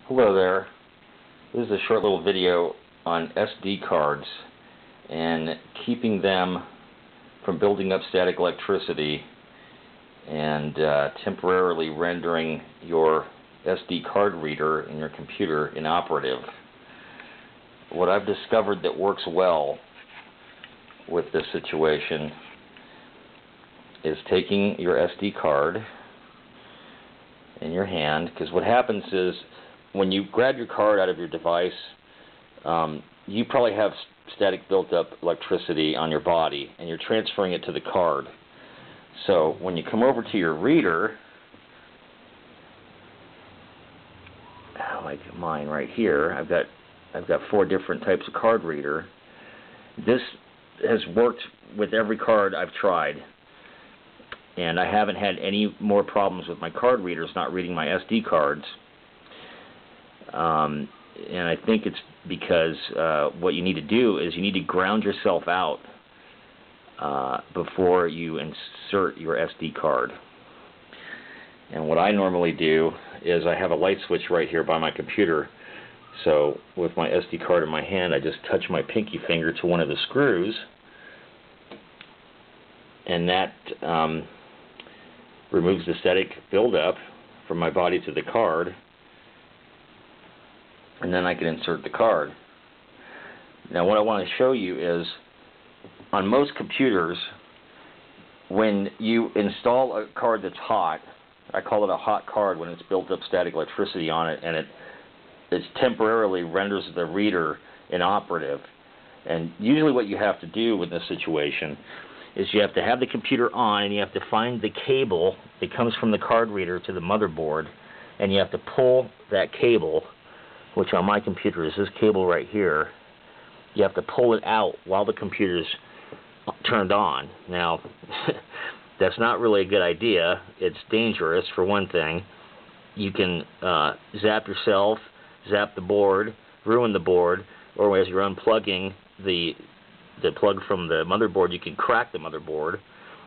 Hello there. This is a short little video on SD cards and keeping them from building up static electricity and temporarily rendering your SD card reader in your computer inoperative. What I've discovered that works well with this situation is taking your SD card in your hand, because what happens is when you grab your card out of your device, you probably have static built up electricity on your body and you're transferring it to the card. So when you come over to your reader, like mine right here, I've got 4 different types of card reader. This has worked with every card I've tried, and I haven't had any more problems with my card readers not reading my SD cards. And I think it's because what you need to do is you need to ground yourself out before you insert your SD card. And what I normally do is I have a light switch right here by my computer. So with my SD card in my hand, I just touch my pinky finger to one of the screws, and that removes the static buildup from my body to the card, and then I can insert the card. Now what I want to show you is, on most computers, when you install a card that's hot, I call it a hot card when it's built up static electricity on it, and it temporarily renders the reader inoperative. And usually what you have to do with this situation is you have to have the computer on, and you have to find the cable that comes from the card reader to the motherboard, and you have to pull that cable, which on my computer is this cable right here. You have to pull it out while the computer's turned on. Now, that's not really a good idea. It's dangerous, for one thing. You can zap yourself, zap the board, ruin the board, or as you're unplugging the plug from the motherboard, you can crack the motherboard.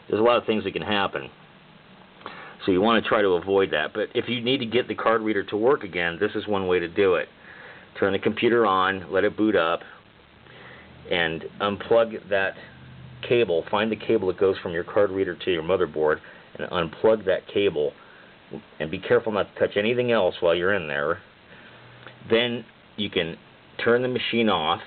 There's a lot of things that can happen. So you want to try to avoid that. But if you need to get the card reader to work again, this is one way to do it. Turn the computer on, let it boot up, and unplug that cable. Find the cable that goes from your card reader to your motherboard, and unplug that cable. And be careful not to touch anything else while you're in there. Then you can turn the machine off.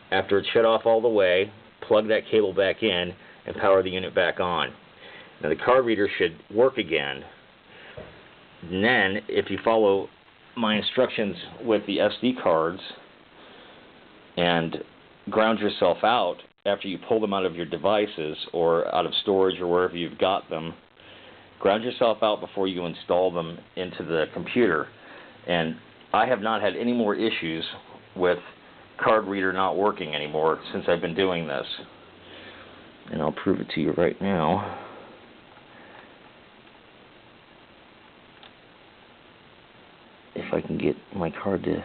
After it's shut off all the way, plug that cable back in and power the unit back on. Now the card reader should work again. And then, if you follow my instructions with the SD cards and ground yourself out after you pull them out of your devices or out of storage or wherever you've got them, ground yourself out before you install them into the computer. And I have not had any more issues with card reader not working anymore since I've been doing this. And I'll prove it to you right now. If I can get my card to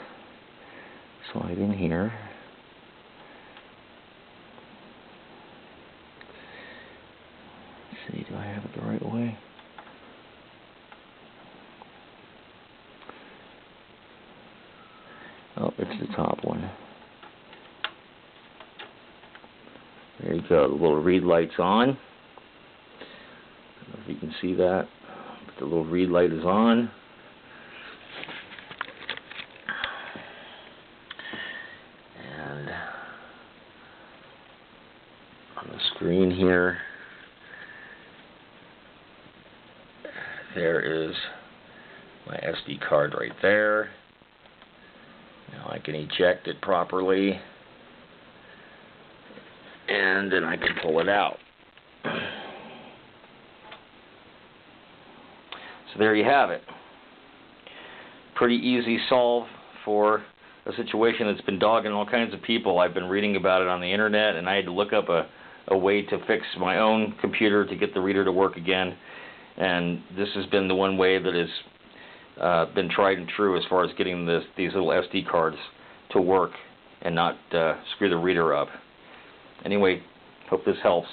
slide in here. Let's see, do I have it the right way? Oh, it's the top one. There you go, the little read light's on. I don't know if you can see that, but the little read light is on. And on the screen here, there is my SD card right there. Now I can eject it properly, and then I can pull it out. So there you have it. Pretty easy solve for a situation that's been dogging all kinds of people. I've been reading about it on the internet, and I had to look up a way to fix my own computer to get the reader to work again. And this has been the one way that has been tried and true as far as getting these little SD cards to work and not screw the reader up. Anyway, hope this helps.